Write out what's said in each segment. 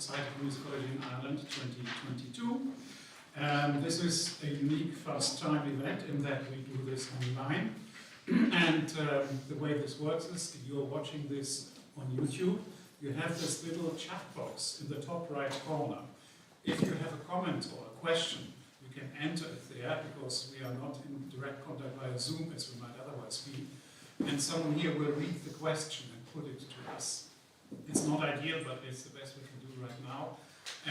site of Musicology in Ireland 2022. This is a unique first time event in that we do this online. And the way this works is, if you're watching this on YouTube, you have this little chat box in the top right corner. If you have a comment or a question, you can enter it there, because we are not in direct contact via Zoom as we might otherwise be. And someone here will read the question and put it to us. It's not ideal, but it's the best we can do right now.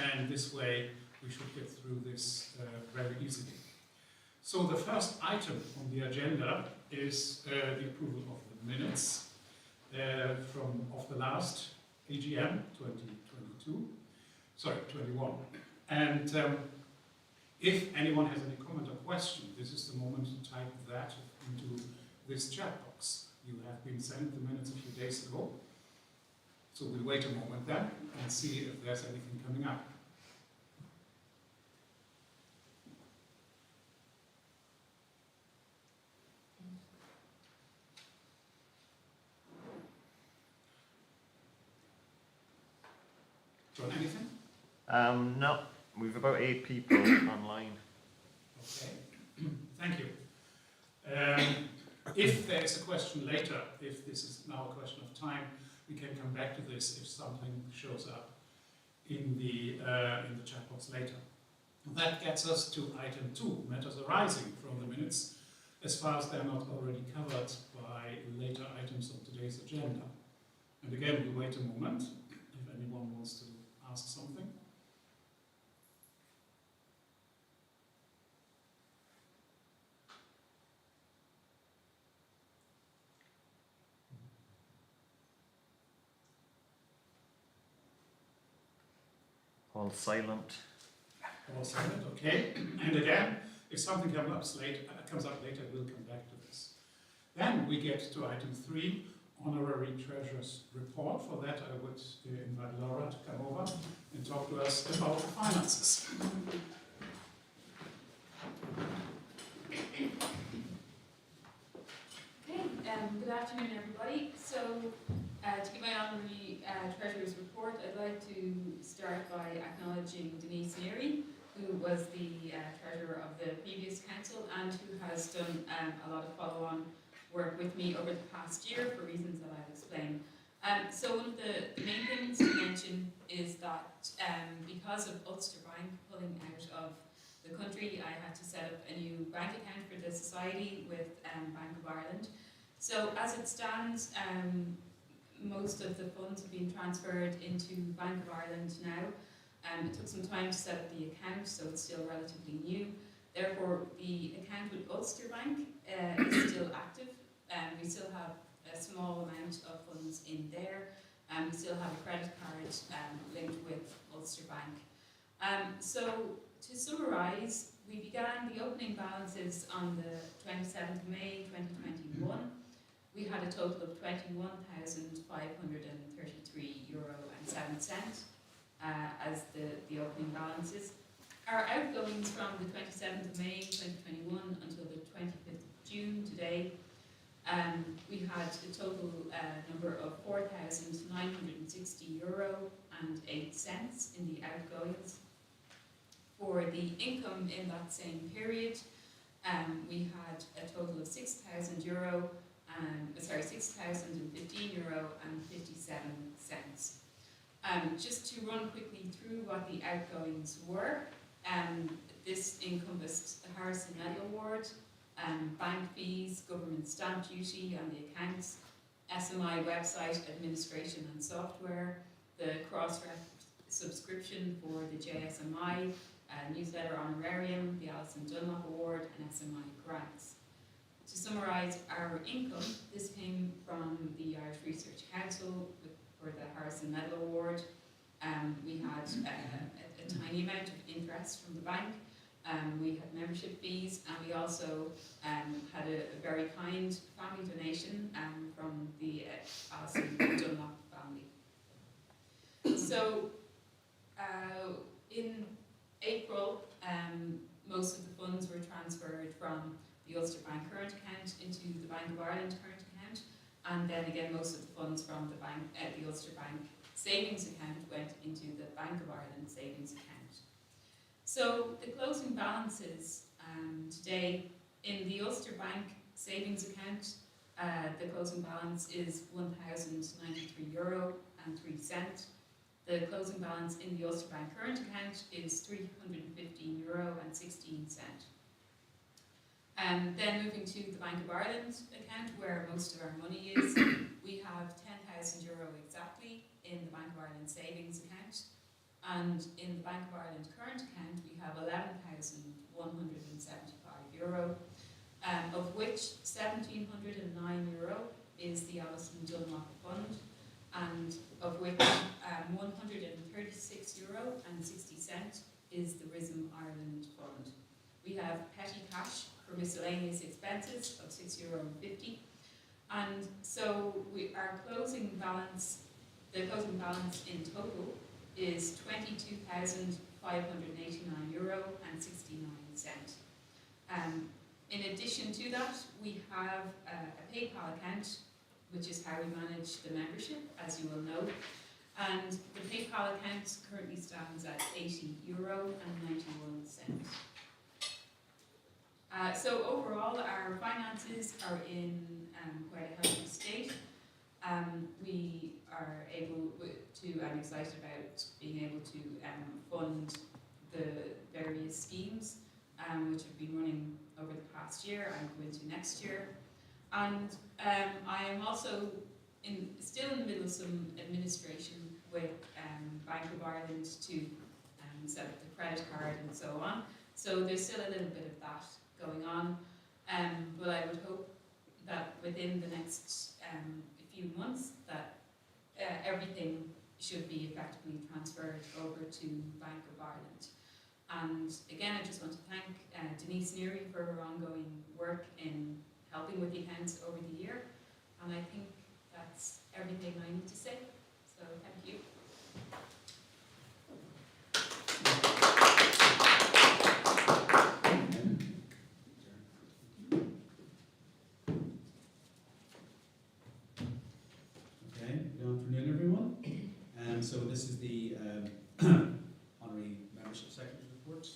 And this way, we should get through this very easily. So the first item on the agenda is the approval of the minutes of the last AGM 21. And if anyone has any comment or question, this is the moment to type that into this chat box. You have been sent the minutes a few days ago. So we'll wait a moment then and see if there's anything coming up. John, anything? No, we've about 8 people online. Okay, thank you. If there is a question later, if this is now a question of time, we can come back to this if something shows up in the chat box later. That gets us to item 2, matters arising from the minutes, as far as they're not already covered by later items on today's agenda. And again, we wait a moment if anyone wants to ask something. All silent. All silent, okay. And again, if something comes up later, we'll come back to this. Then we get to item 3, Honorary Treasurer's Report. For that, I would invite Laura to come over and talk to us about the finances. Okay, good afternoon, everybody. So, to give my Honorary Treasurer's Report, I'd like to start by acknowledging Denise Neary, who was the Treasurer of the previous Council and who has done a lot of follow-on work with me over the past year for reasons that I'll explain. So one of the main things to mention is that because of Ulster Bank pulling out of the country, I had to set up a new bank account for the Society with Bank of Ireland. So as it stands, most of the funds have been transferred into Bank of Ireland now. It took some time to set up the account, so it's still relatively new. Therefore, the account with Ulster Bank is still active. We still have a small amount of funds in there. We still have a credit card linked with Ulster Bank. So, to summarise, we began the opening balances on the 27th of May 2021. We had a total of €21,533.07 as the opening balances. Our outgoings from the 27th of May 2021 until the 25th of June today, we had a total number of €4,960.08 in the outgoings. For the income in that same period, we had a total of €6,015.57. Just to run quickly through what the outgoings were, this encompassed the Harrison Medal Award, bank fees, government stamp duty on the accounts, SMI website administration and software, the cross-ref subscription for the JSMI, newsletter honorarium, the Alison Dunlop Award, and SMI grants. To summarise our income, this came from the Irish Research Council for the Harrison Medal Award. We had a tiny amount of interest from the bank. We had membership fees, and we also had a very kind family donation from the Alison Dunlop family. So in April, most of the funds were transferred from the Ulster Bank current account into the Bank of Ireland current account, and then again most of the funds from the Ulster Bank savings account went into the Bank of Ireland savings account. So the closing balances today in the Ulster Bank savings account, the closing balance is €1,093.03. The closing balance in the Ulster Bank current account is €315.16. Then moving to the Bank of Ireland account, where most of our money is, we have €10,000 exactly in the Bank of Ireland savings account, and in the Bank of Ireland current account we have €11,175, of which €1,709 is the Alison Dunlop Fund, and of which €136.60 is the RISM Ireland Fund. We have petty cash for miscellaneous expenses of €6.50, and so our closing balance, the closing balance in total is €22,589.69. In addition to that, we have a PayPal account, which is how we manage the membership, as you will know. And the PayPal account currently stands at €80.91. So overall, our finances are in quite a healthy state. We are able to, I'm excited about being able to fund the various schemes which have been running over the past year and go into next year. And I am also still in the middle of some administration with Bank of Ireland to set up the credit card and so on. So there's still a little bit of that going on, but I would hope that within the next few months that everything should be effectively transferred over to Bank of Ireland. And again, I just want to thank Denise Neary for her ongoing work in helping with the accounts over the year, and I think that's everything I need to say, so thank you. So this is the Honorary Membership Secretary Report.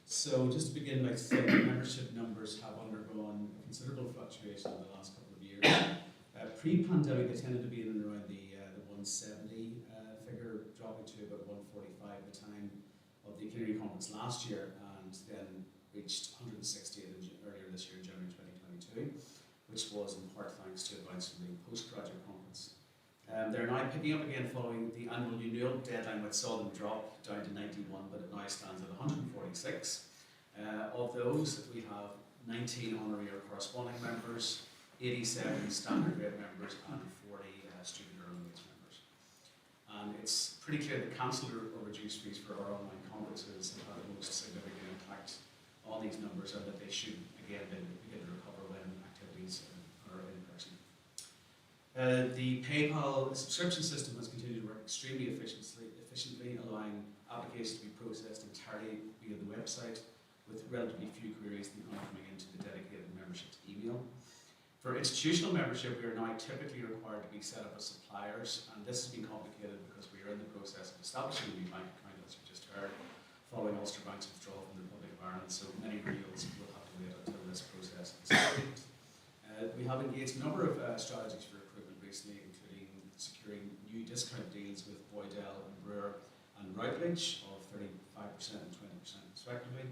So just to begin by saying, membership numbers have undergone considerable fluctuation in the last couple of years. Pre-pandemic, they tended to be in and around the 170 figure, dropping to about 145 at the time of the plenary conference last year, and then reached 160 earlier this year in January 2022, which was in part thanks to advice from the postgraduate conference. They're now picking up again following the annual renewal deadline, which saw them drop down to 91, but it now stands at 146. Of those, we have 19 honorary or corresponding members, 87 standard grade members, and 40 student or wage members. And it's pretty clear that cancelled or reduced fees for our online conferences have had the most significant impact on these numbers, and that they should again begin to recover when activities are in person. The PayPal subscription system has continued to work extremely efficiently, allowing applications to be processed entirely via the website, with relatively few queries coming into the dedicated membership email. For institutional membership, we are now typically required to be set up as suppliers, and this has been complicated because we are in the process of establishing a new bank account, as you just heard, following Ulster Bank's withdrawal from the Republic of Ireland, so many renewals will have to wait until this process is complete. We have engaged a number of strategies for recruitment recently, including securing new discount deals with Boydell and Brewer and Routledge of 35% and 20% respectively,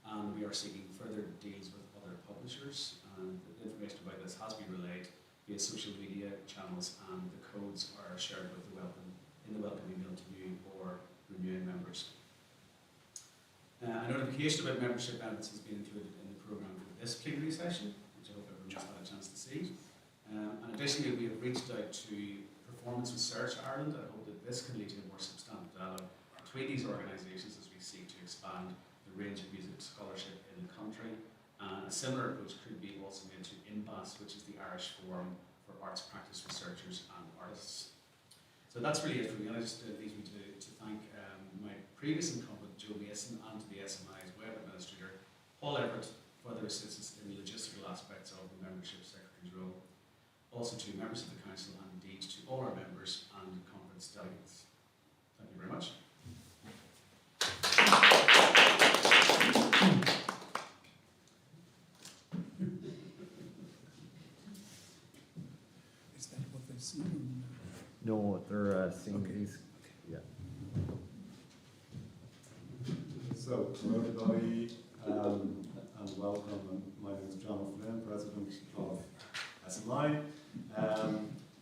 and we are seeking further deals with other publishers, and the information about this has been relayed via social media channels, and the codes are shared with the welcome email to new or renewing members. A notification about membership benefits has been included in the programme for this plenary session, which I hope everyone's had a chance to see. And additionally, we have reached out to Performance Research Ireland, and I hope that this can lead to a more substantive dialogue between these organisations as we seek to expand the range of music scholarship in the country. A similar approach could be also made to INBAS, which is the Irish Forum for Arts Practice Researchers and Artists. So that's really it for me. I just leaves me to thank my previous incumbent, Joe Mason, and to the SMI's web administrator, Paul Everett, for their assistance in the logistical aspects of the membership secretary's role. Also to members of the council, and indeed to all our members and conference its delegates. Thank you very much. Is that what they see? No, they're seeing Okay. these. Yeah. So, hello everybody, and welcome. My name is John O'Flynn, President of SMI.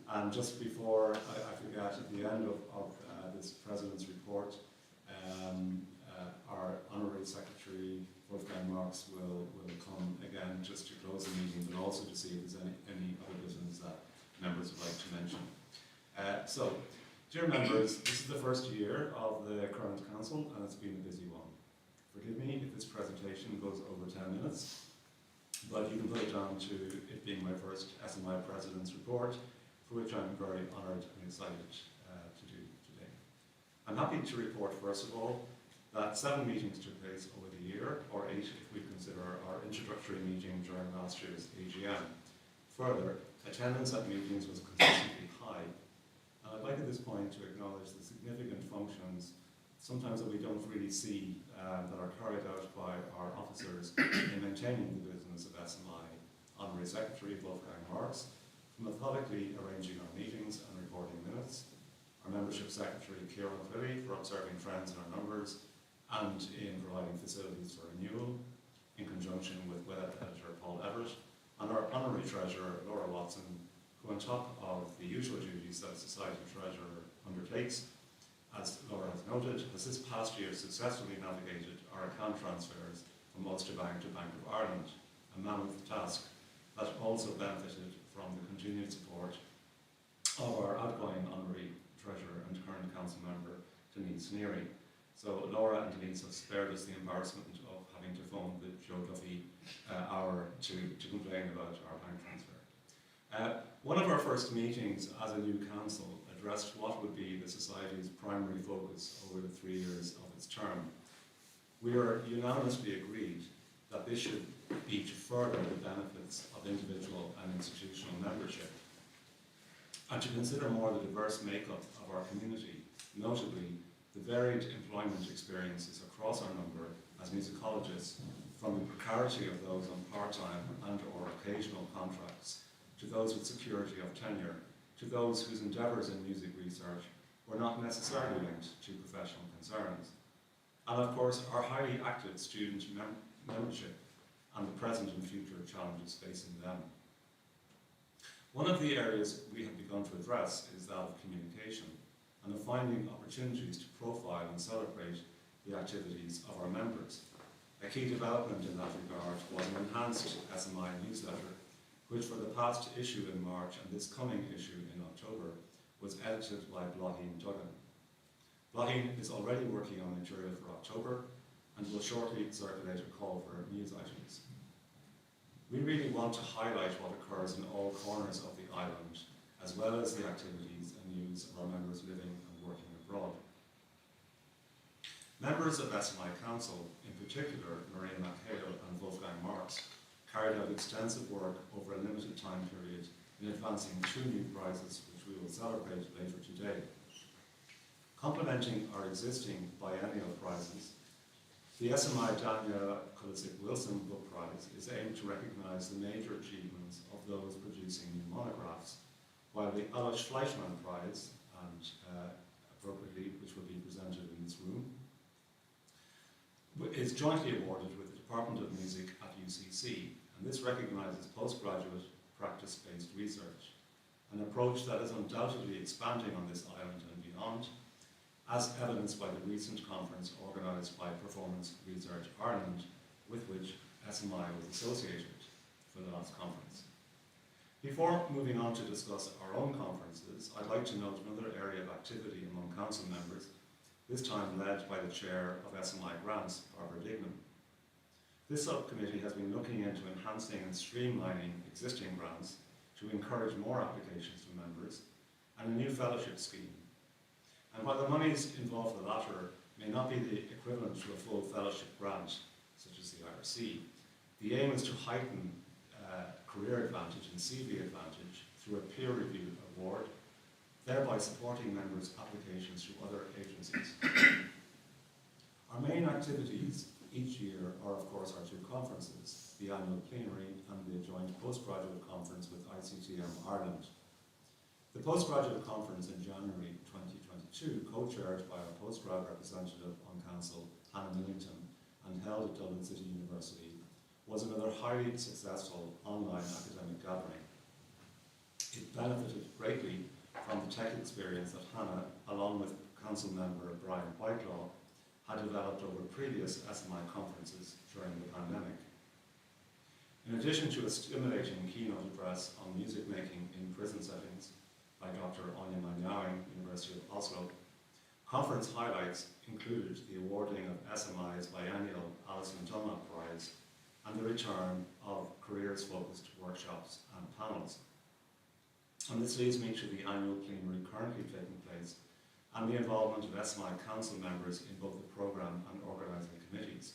And just before I forget, at the end of this President's report, our Honorary Secretary, Wolfgang Marx, will come again just to close the meeting, but also to see if there's any other business that members would like to mention. So, dear members, this is the first year of the current council, and it's been a busy one. Forgive me if this presentation goes over 10 minutes, but you can put it down to it being my first SMI President's report, for which I'm very honoured and excited to do today. I'm happy to report, first of all, that 7 meetings took place over the year, or 8 if we consider our introductory meeting during last year's AGM. Further, attendance at meetings was consistently high, and I'd like at this point to acknowledge the significant functions sometimes that we don't really see that are carried out by our officers in maintaining the business of SMI. Honorary Secretary Wolfgang Marx, methodically arranging our meetings and recording minutes. Our Membership Secretary Kieran Quilly for observing trends in our numbers and in providing facilities for renewal, in conjunction with web editor Paul Everett, and our Honorary Treasurer Laura Watson, who on top of the usual duties that a Society Treasurer undertakes, as Laura has noted, has this past year successfully navigated our account transfers from Ulster Bank to Bank of Ireland, a mammoth task that also benefited from the continued support of our outgoing Honorary Treasurer and current Council Member, Denise Neary. So Laura and Denise have spared us the embarrassment of having to phone the Joe Duffy hour to complain about our bank transfer. One of our first meetings as a new council addressed what would be the Society's primary focus over the 3 years of its term. We are unanimously agreed that this should be to further the benefits of individual and institutional membership, and to consider more the diverse makeup of our community, notably the varied employment experiences across our number as musicologists, from the precarity of those on part-time and or occasional contracts, to those with security of tenure, to those whose endeavours in music research were not necessarily linked to professional concerns, and of course our highly active student membership and the present and future challenges facing them. One of the areas we have begun to address is that of communication, and of finding opportunities to profile and celebrate the activities of our members. A key development in that regard was an enhanced SMI newsletter, which for the past issue in March and this coming issue in October was edited by Blaheen Duggan. Blaheen is already working on material for October and will shortly circulate a call for news items. We really want to highlight what occurs in all corners of the island, as well as the activities and news of our members living and working abroad. Members of SMI Council, in particular Maria McHale and Wolfgang Marx, carried out extensive work over a limited time period in advancing 2 new prizes which we will celebrate later today. Complementing our existing biennial prizes, the SMI Daniel Kulisic-Wilson Book Prize is aimed to recognise the major achievements of those producing new monographs, while the Alois Fleischmann Prize, and appropriately, which will be presented in this room, is jointly awarded with the Department of Music at UCC, and this recognises postgraduate practice-based research, an approach that is undoubtedly expanding on this island and beyond, as evidenced by the recent conference organised by Performance Research Ireland, with which SMI was associated for the last conference. Before moving on to discuss our own conferences, I'd like to note another area of activity among council members, this time led by the chair of SMI Grants, Barbara Dignam. This subcommittee has been looking into enhancing and streamlining existing grants to encourage more applications from members, and a new fellowship scheme. And while the monies involved for the latter may not be the equivalent to a full fellowship grant, such as the IRC, the aim is to heighten career advantage and CV advantage through a peer-reviewed award thereby supporting members' applications through other agencies. Our main activities each year are, of course, our two conferences, the annual plenary and the joint postgraduate conference with ICTM Ireland. The postgraduate conference in January 2022, co-chaired by our postgrad representative on council, Hannah Millington, and held at Dublin City University, was another highly successful online academic gathering. It benefited greatly from the tech experience that Hannah, along with council member Brian Whitelaw, had developed over previous SMI conferences during the pandemic. In addition to a stimulating keynote address on music making in prison settings by Dr. Anya Manyawing, University of Oslo, conference highlights included the awarding of SMI's biennial Alison Dunlop Prize and the return of careers-focused workshops and panels. And this leads me to the annual plenary currently taking place and the involvement of SMI council members in both the programme and organising committees.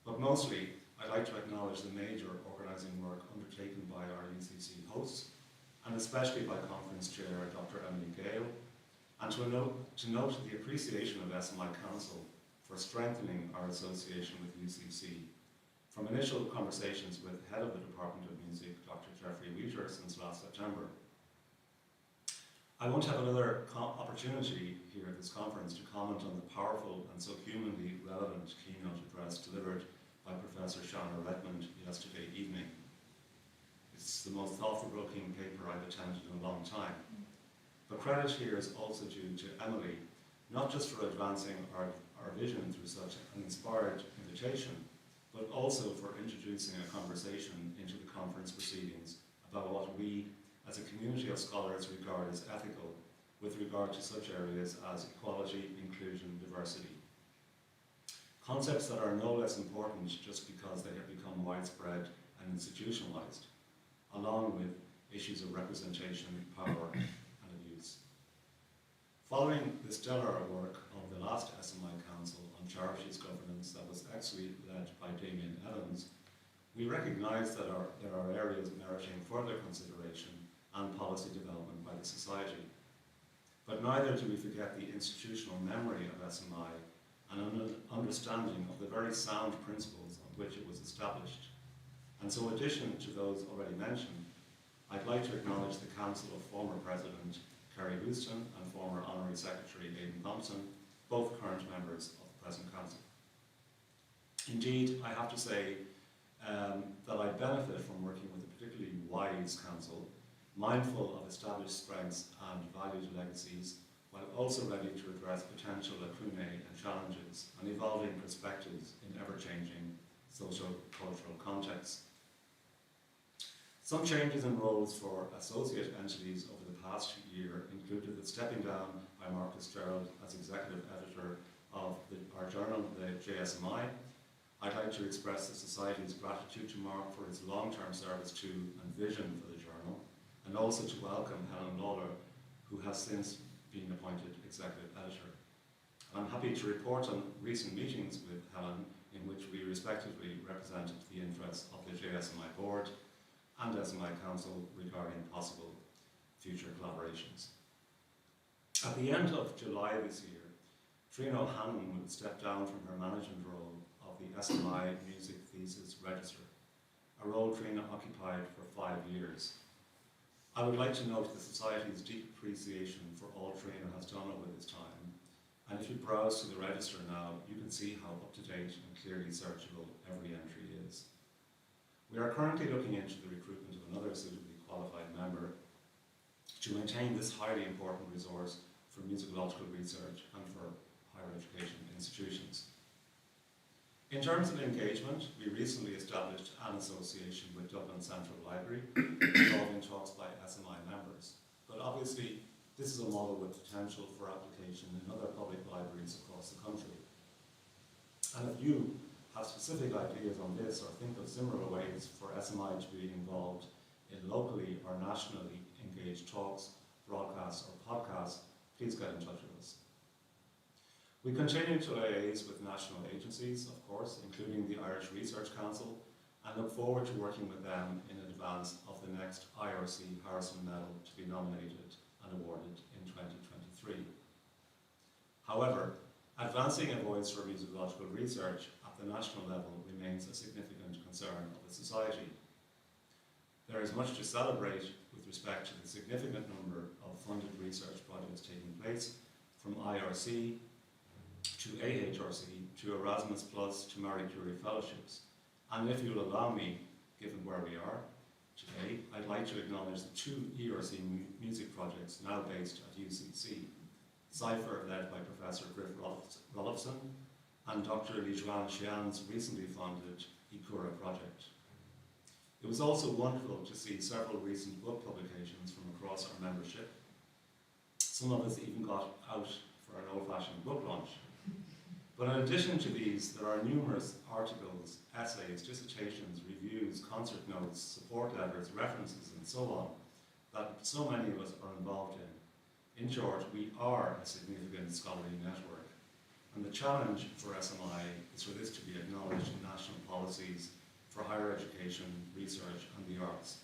But mostly, I'd like to acknowledge the major organising work undertaken by our UCC hosts, and especially by conference chair Dr. Emily Gale, and to note the appreciation of SMI Council for strengthening our association with UCC. From initial conversations with head of the Department of Music, Dr. Jeffrey Wheater, since last September. I won't have another opportunity here at this conference to comment on the powerful and so humanly relevant keynote address delivered by Professor Shauna Redmond yesterday evening. It's the most thought-provoking paper I've attended in a long time. But credit here is also due to Emily, not just for advancing our vision through such an inspired invitation, but also for introducing a conversation into the conference proceedings about what we as a community of scholars regard as ethical with regard to such areas as equality, inclusion, diversity. Concepts that are no less important just because they have become widespread and institutionalized, along with issues of representation, power, and abuse. Following the stellar work of the last SMI Council on Charities Governance that was actually led by Damien Evans, we recognise that there are areas meriting further consideration and policy development by the Society. But neither do we forget the institutional memory of SMI and an understanding of the very sound principles on which it was established. And so in addition to those already mentioned, I'd like to acknowledge the Council of former President Kerry Houston and former Honorary Secretary Aidan Thompson, both current members of the present Council. Indeed, I have to say that I benefit from working with a particularly wise Council, mindful of established strengths and valued legacies, while also ready to address potential lacunae and challenges and evolving perspectives in ever-changing socio-cultural contexts. Some changes in roles for associate entities over the past year included the stepping down by Mark Fitzgerald as executive editor of our journal, the JSMI. I'd like to express the Society's gratitude to Mark for his long-term service to and vision for the journal, and also to welcome Helen Lawler, who has since been appointed executive editor. I'm happy to report on recent meetings with Helen in which we respectively represented the interests of the JSMI board and SMI Council regarding possible future collaborations. At the end of July this year, Trina O'Hanlon would step down from her management role of the SMI Music Thesis Register, a role Trina occupied for 5 years. I would like to note the Society's deep appreciation for all Trina has done over this time, and if you browse to the register now, you can see how up-to-date and clearly searchable every entry is. We are currently looking into the recruitment of another suitably qualified member to maintain this highly important resource for musicological research and for higher education institutions. In terms of engagement, we recently established an association with Dublin Central Library involving talks by SMI members. But obviously, this is a model with potential for application in other public libraries across the country. And if you have specific ideas on this or think of similar ways for SMI to be involved in locally or nationally engaged talks, broadcasts or podcasts, please get in touch with us. We continue to liaise with national agencies, of course, including the Irish Research Council, and look forward to working with them in advance of the next IRC Harrison Medal to be nominated and and awarded in 2023. However, advancing a voice for musicological research at the national level remains a significant concern of the Society. There is much to celebrate with respect to the significant number of funded research projects taking place, from IRC to AHRC to Erasmus Plus to Marie Curie Fellowships. And if you'll allow me, given where we are today, I'd like to acknowledge the two ERC music projects now based at UCC. Cypher, led by Professor Griff Rollofson, and Dr. Lijuan Xian's recently funded Ikura project. It was also wonderful to see several recent book publications from across our membership. Some of us even got out for an old-fashioned book launch. But in addition to these, there are numerous articles, essays, dissertations, reviews, concert notes, support letters, references, and so on, that so many of us are involved in. In short, we are a significant scholarly network, and the challenge for SMI is for this to be acknowledged in national policies for higher education, research, and the arts.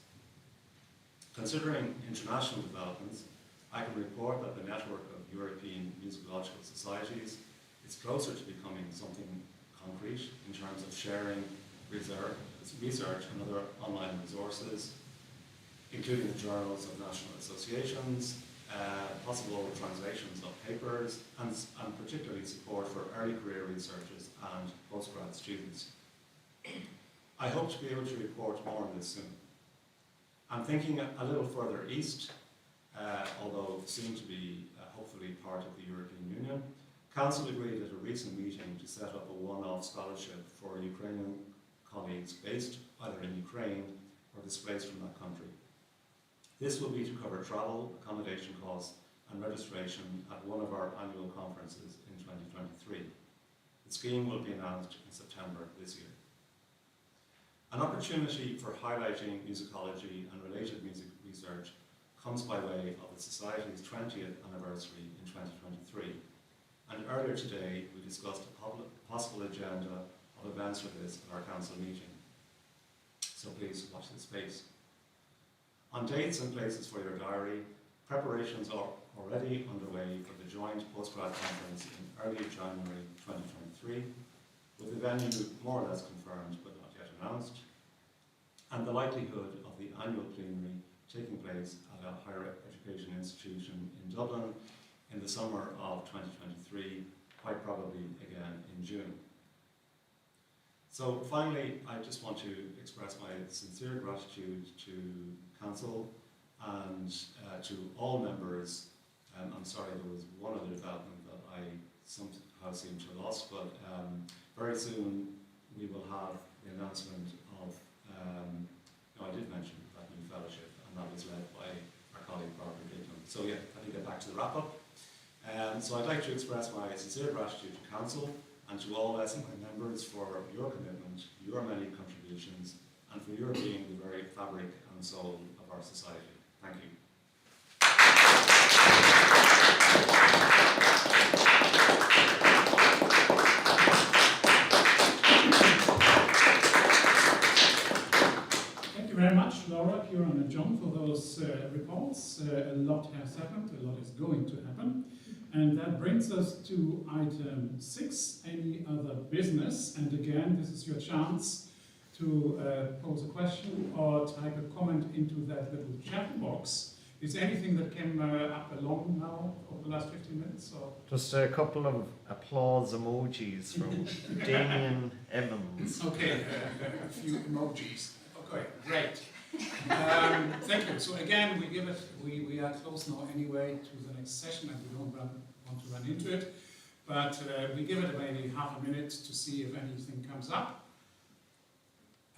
Considering international developments, I can report that the network of European musicological societies is closer to becoming something concrete in terms of sharing research and other online resources, including the journals of national associations, possible translations of papers, and particularly support for early career researchers and postgrad students. I hope to be able to report more on this soon. I'm thinking a little further east, although soon to be hopefully part of the European Union. Council agreed at a recent meeting to set up a one-off scholarship for Ukrainian colleagues based either in Ukraine or displaced from that country. This will be to cover travel, accommodation costs, and registration at one of our annual conferences in 2023. The scheme will be announced in September this year. An opportunity for highlighting musicology and related music research comes by way of the Society's 20th anniversary in 2023. And earlier today, we discussed a possible agenda of events for this at our council meeting. So please watch this space. On dates and places for your diary, preparations are already underway for the joint postgrad conference in early January 2023, with the venue more or less confirmed but not yet announced, and the likelihood of the annual plenary taking place at a higher education institution in Dublin in the summer of 2023, quite probably again in June. So finally, I just want to express my sincere gratitude to Council and to all members. I'm sorry, there was one other development that I somehow seem to have lost, but very soon we will have the announcement of, I did mention that new fellowship, and that was led by our colleague Barbara Giglin. So yeah, let me get back to the wrap-up. So I'd like to express my sincere gratitude to Council and to all SMI members for your commitment, your many contributions, and for your being the very fabric and soul of our society. Thank you. Thank you very much, Laura, Kieran and John, for those reports. A lot has happened, a lot is going to happen. And that brings us to item 6, any other business. And again, this is your chance to pose a question or type a comment into that little chat box. Is there anything that came up along now over the last 15 minutes? Or? Just a couple of applause emojis from Damien Evans. Okay, a few emojis. Okay, great. Thank you. So again, we are close now anyway to the next session, and we don't want to run into it. But we give it maybe half a minute to see if anything comes up.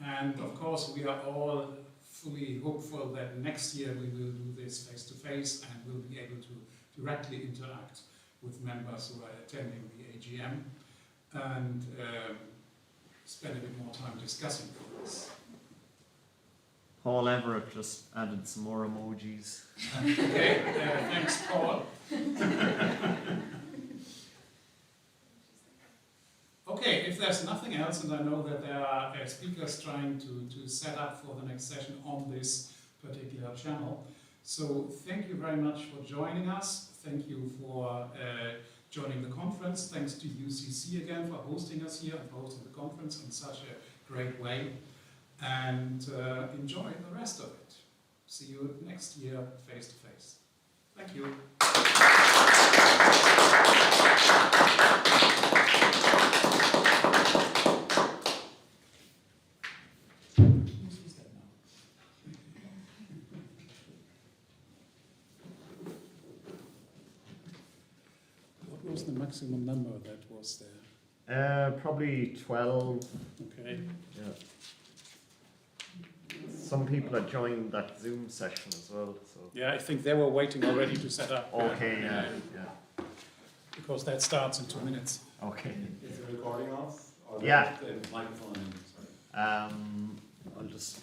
And of course, we are all fully hopeful that next year we will do this face-to-face and we'll be able to directly interact with members who are attending the AGM and spend a bit more time discussing this. Paul Everett just added some more emojis. Okay, thanks, Paul. Okay, if there's nothing else, and I know that there are speakers trying to set up for the next session on this particular channel, So thank you very much for joining us. Thank you for joining the conference. Thanks to UCC again for hosting us here and for hosting the conference in such a great way. And enjoy the rest of it. See you next year face to face. Thank you. Who's that now? What was the maximum number that was there? Probably 12. Okay. Yeah. Some people had joined that Zoom session as well. So. Yeah, I think they were waiting already to set up. Okay. Yeah. Because that starts in 2 minutes. Okay. Is the recording off? Or Yeah. the microphone? Sorry. I'll just